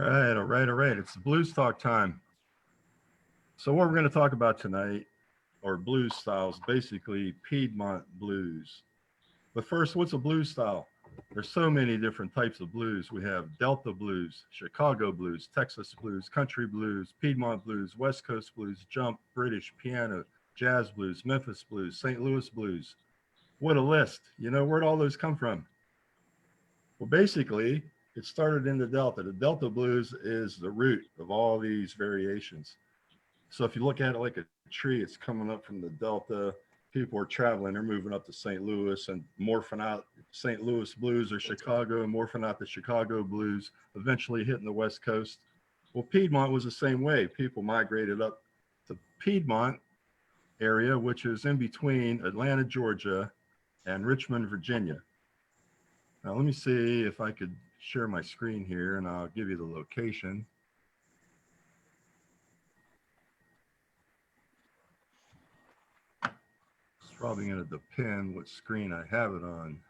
All right. It's blues talk time. So what we're going to talk about tonight, or blues styles, basically Piedmont blues. But first, what's a blues style? There's so many different types of blues. We have Delta blues, Chicago blues, Texas blues, country blues, Piedmont blues, West Coast blues, jump, British piano, jazz blues, Memphis blues, St. Louis blues. What a list. Where'd all those come from? Well, basically, it started in the Delta. The Delta blues is the root of all these variations. So if you look at it like a tree, it's coming up from the Delta. People are traveling, they're moving up to St. Louis and morphing out St. Louis blues or Chicago and morphing out the Chicago blues, eventually hitting the West Coast. Well, Piedmont was the same way. People migrated up to Piedmont area, which is in between Atlanta, Georgia, and Richmond, Virginia. Now, let me see if I could share my screen here and I'll give you the location. It's probably going to depend what screen I have it on.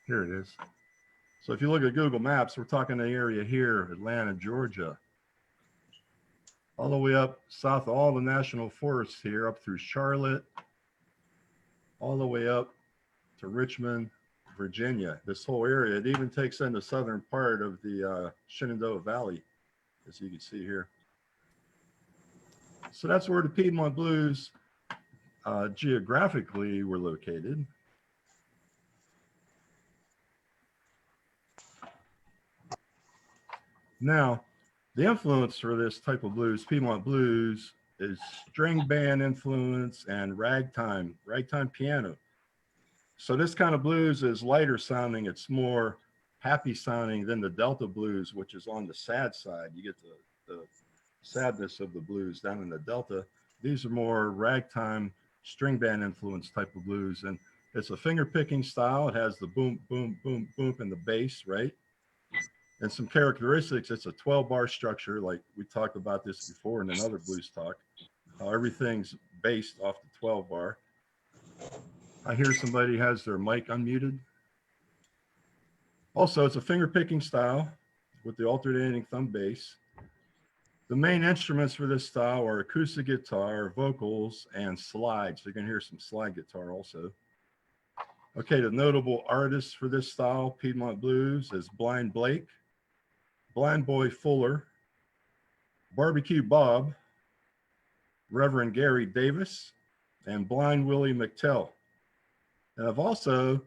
Here it is. So if you look at Google Maps, we're talking the area here, Atlanta, Georgia, all the way up south of all the national forests here, up through Charlotte, all the way up to Richmond, Virginia. This whole area, it even takes in the southern part of the Shenandoah Valley, as you can see here. So that's where the Piedmont blues geographically were located. Now, the influence for this type of blues, Piedmont blues, is string band influence and ragtime piano. So this kind of blues is lighter sounding. It's more happy sounding than the Delta blues, which is on the sad side. You get the sadness of the blues down in the Delta. These are more ragtime string band influence type of blues. And it's a finger picking style. It has the boom, boom, boom, boom in the bass, right? And some characteristics, it's a 12-bar structure, like we talked about this before in another blues talk, how everything's based off the 12-bar. I hear somebody has their mic unmuted. Also, it's a finger-picking style with the alternating thumb bass. The main instruments for this style are acoustic guitar, vocals, and slides. You're going to hear some slide guitar also. Okay, the notable artists for this style, Piedmont blues, is Blind Blake, Blind Boy Fuller, Barbecue Bob, Reverend Gary Davis, and Blind Willie McTell. And I've also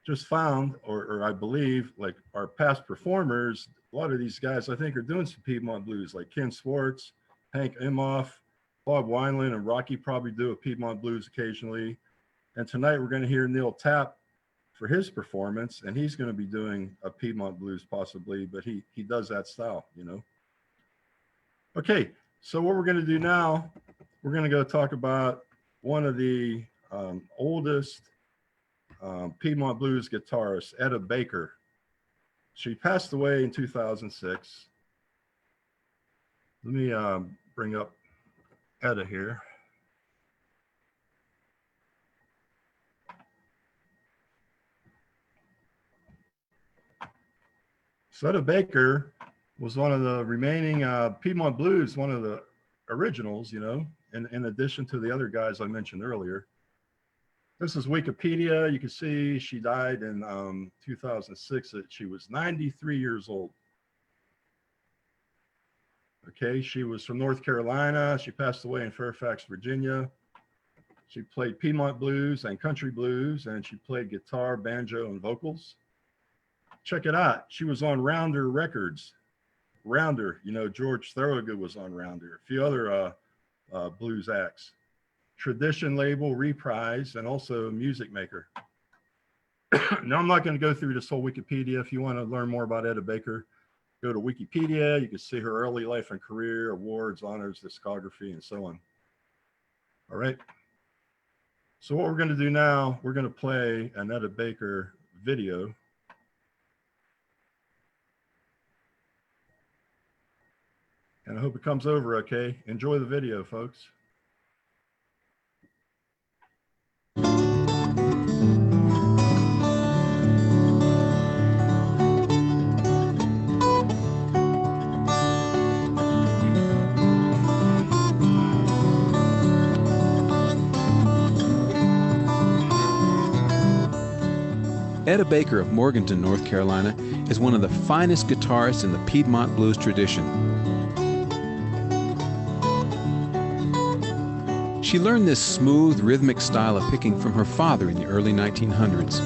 just found, or I believe, like our past performers, a lot of these guys I think are doing some Piedmont blues, like Ken Swartz, Hank Imhoff, Bob Wineland, and Rocky probably do a Piedmont blues occasionally. And tonight we're going to hear Neil Tapp for his performance, and he's going to be doing a Piedmont blues possibly, but he does that style, Okay, so what we're going to do now, we're going to go talk about one of the oldest Piedmont blues guitarist, Etta Baker. She passed away in 2006. Let me bring up Etta here. So Etta Baker was one of the remaining Piedmont blues, one of the originals, in addition to the other guys I mentioned earlier. This is Wikipedia. You can see she died in 2006. She was 93 years old. Okay, she was from North Carolina. She passed away in Fairfax, Virginia. She played Piedmont blues and country blues, and she played guitar, banjo, and vocals. Check it out. She was on Rounder Records. Rounder, George Thorogood was on Rounder. A few other blues acts. Tradition label, Reprise, and also Music Maker. Now, I'm not going to go through this whole Wikipedia. If you want to learn more about Etta Baker, go to Wikipedia. You can see her early life and career, awards, honors, discography, and so on. All right. So what we're going to do now, we're going to play an Etta Baker video. And I hope it comes over okay. Enjoy the video, folks. Etta Baker of Morganton, North Carolina, is one of the finest guitarists in the Piedmont blues tradition. She learned this smooth, rhythmic style of picking from her father in the early 1900s.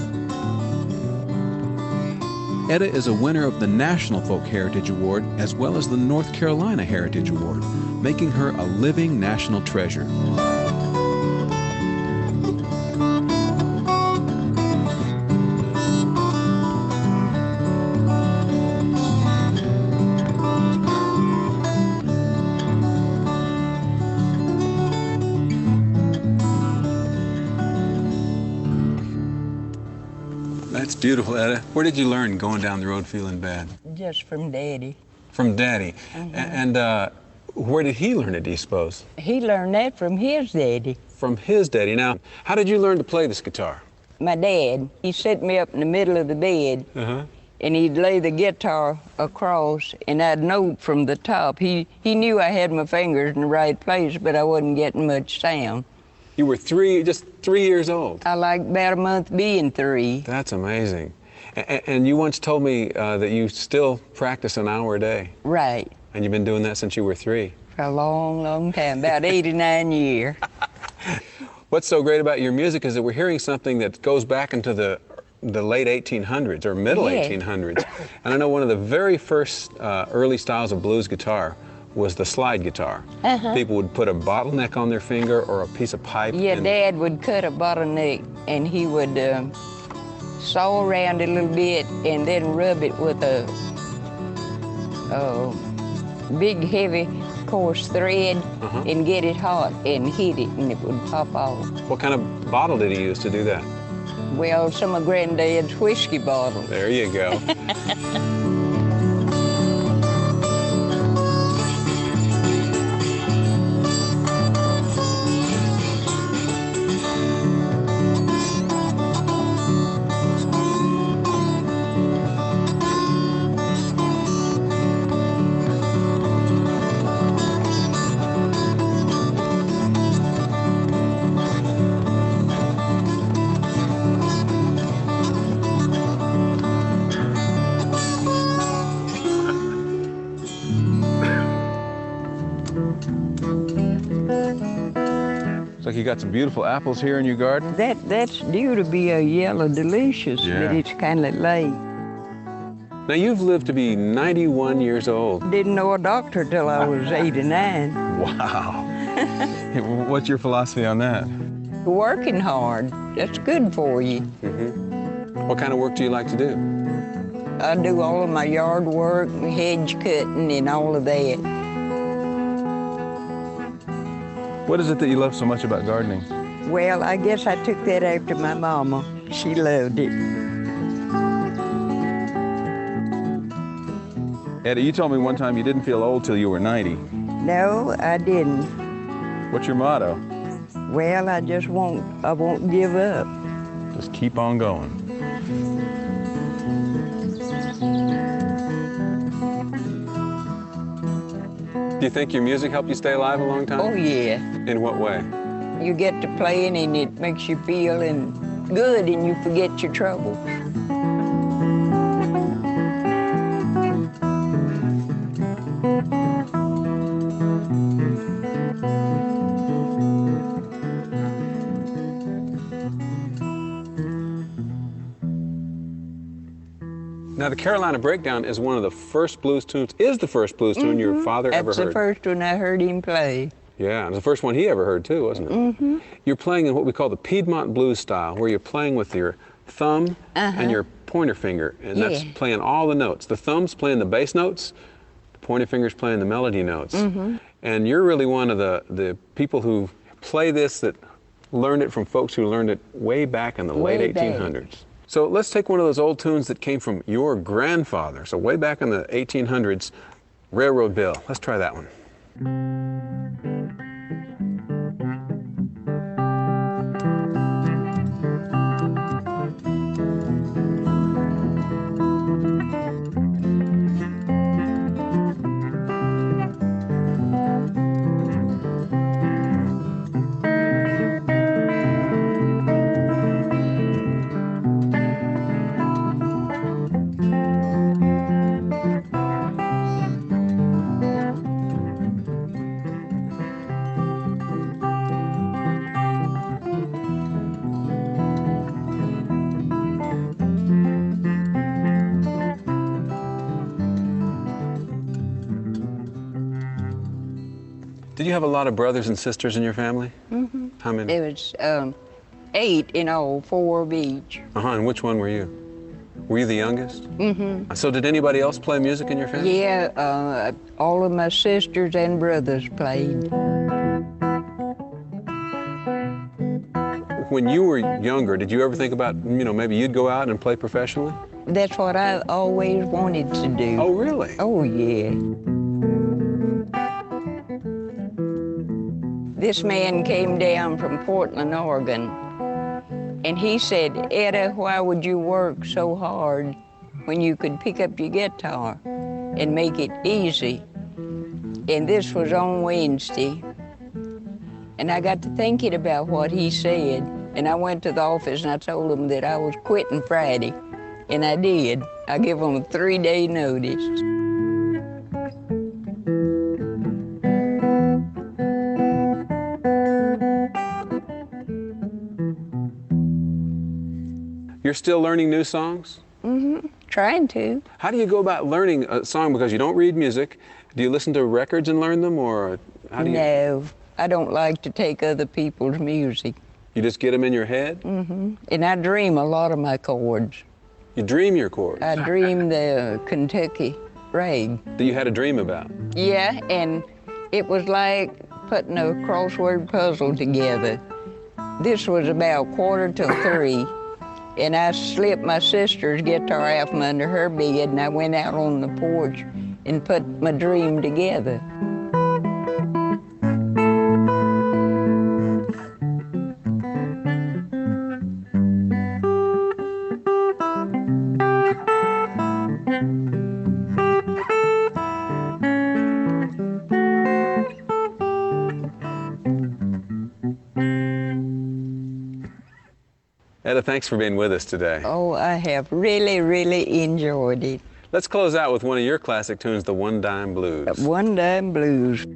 Etta is a winner of the National Folk Heritage Award as well as the North Carolina Heritage Award, making her a living national treasure. That's beautiful, Etta. Where did you learn going down the road feeling bad? Just from Daddy. From Daddy. And where did he learn it, do you suppose? He learned that from his daddy. From his daddy. Now, how did you learn to play this guitar? My dad, he set me up in the middle of the bed, and he'd lay the guitar across, and I'd note from the top. He knew I had my fingers in the right place, but I wasn't getting much sound. You were just 3 years old? I like about a month being 3. That's amazing. And you once told me that you still practice an hour a day. Right. And you've been doing that since you were 3. For a long, long time, about 89 years. What's so great about your music is that we're hearing something that goes back into the late 1800s or middle 1800s. And I know one of the very first early styles of blues guitar was the slide guitar. People would put a bottleneck on their finger or a piece of pipe. Yeah, Dad would cut a bottleneck, and he would saw around it a little bit and then rub it with a big, heavy, coarse thread and get it hot and hit it, and it would pop off. What kind of bottle did he use to do that? Well, some of Granddad's whiskey bottles. There you go. Looks like you got some beautiful apples here in your garden. That's due to be a yellow delicious, but it's kind of late. Now you've lived to be 91 years old. Didn't know a doctor till I was 89. Wow. What's your philosophy on that? Working hard, that's good for you. What kind of work do you like to do? I do all of my yard work, hedge cutting, and all of that. What is it that you love so much about gardening? Well, I guess I took that after my mama. She loved it. Etta, you told me one time you didn't feel old till you were 90. No, I didn't. What's your motto? Well, I won't give up. Just keep on going. Do you think your music helped you stay alive a long time? Oh, yeah. In what way? You get to playing and it makes you feel good and you forget your troubles. Now, the Carolina Breakdown is one of the first blues tunes, is the first blues tune your father ever heard. That's the first one I heard him play. Yeah, it was the first one he ever heard too, wasn't it? You're playing in what we call the Piedmont blues style, where you're playing with your thumb and your pointer finger, and that's playing all the notes. The thumb's playing the bass notes, the pointer finger's playing the melody notes. And you're really one of the people who play this that learned it from folks who learned it way back in the late 1800s. So let's take one of those old tunes that came from your grandfather. So way back in the 1800s, Railroad Bill. Let's try that one. Did you have a lot of brothers and sisters in your family? Mm-hmm. How many? There was 8 in all, 4 of each. And which one were you? Were you the youngest? Mm-hmm. So did anybody else play music in your family? Yeah, all of my sisters and brothers played. When you were younger, did you ever think about, maybe you'd go out and play professionally? That's what I always wanted to do. Oh, really? Oh, yeah. This man came down from Portland, Oregon, and he said, Etta, why would you work so hard when you could pick up your guitar and make it easy? And this was on Wednesday. And I got to thinking about what he said, and I went to the office and I told him that I was quitting Friday, and I did. I gave him a 3-day notice. You're still learning new songs? Mm-hmm, trying to. How do you go about learning a song? Because you don't read music. Do you listen to records and learn them, or how do you? No, I don't like to take other people's music. You just get them in your head? Mm-hmm. And I dream a lot of my chords. You dream your chords? I dream the Kentucky rag. That you had a dream about? Yeah, and it was like putting a crossword puzzle together. This was about 2:45, and I slipped my sister's guitar out from under her bed, and I went out on the porch and put my dream together. Etta, thanks for being with us today. Oh, I have really, really enjoyed it. Let's close out with one of your classic tunes, the One Dime Blues. One Dime Blues.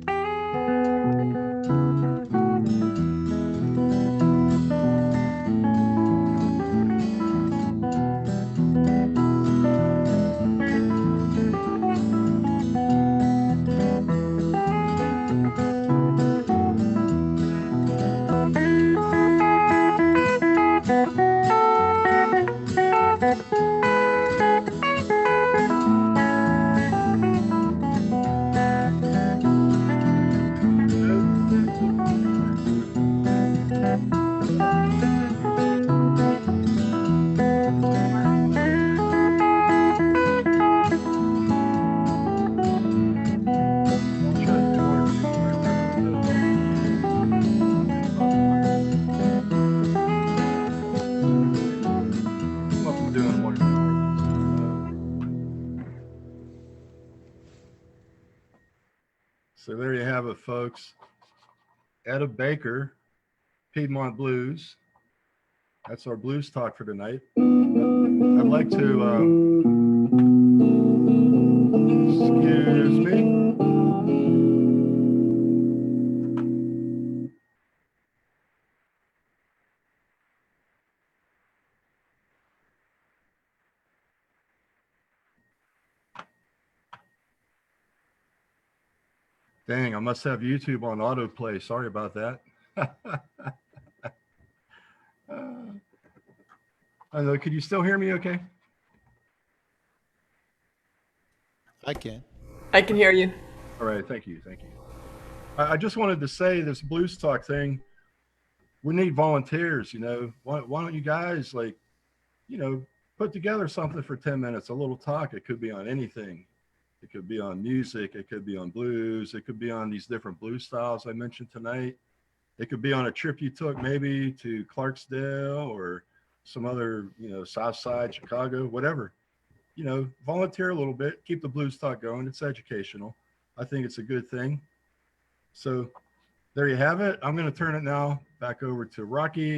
So there you have it, folks. Etta Baker, Piedmont Blues. That's our blues talk for tonight. I'd like to, excuse me. Dang, I must have YouTube on autoplay. Sorry about that. I know, could you still hear me okay? I can. I can hear you. All right, thank you, thank you. I just wanted to say this blues talk thing, we need volunteers, you know. Why don't you guys, like, you know, put together something for 10 minutes, a little talk. It could be on anything. It could be on music. It could be on blues. It could be on these different blues styles I mentioned tonight. It could be on a trip you took maybe to Clarksdale or some other, you know, South Side, Chicago, whatever. You know, volunteer a little bit, keep the blues talk going. It's educational. I think it's a good thing. So there you have it. I'm going to turn it now back over to Rocky.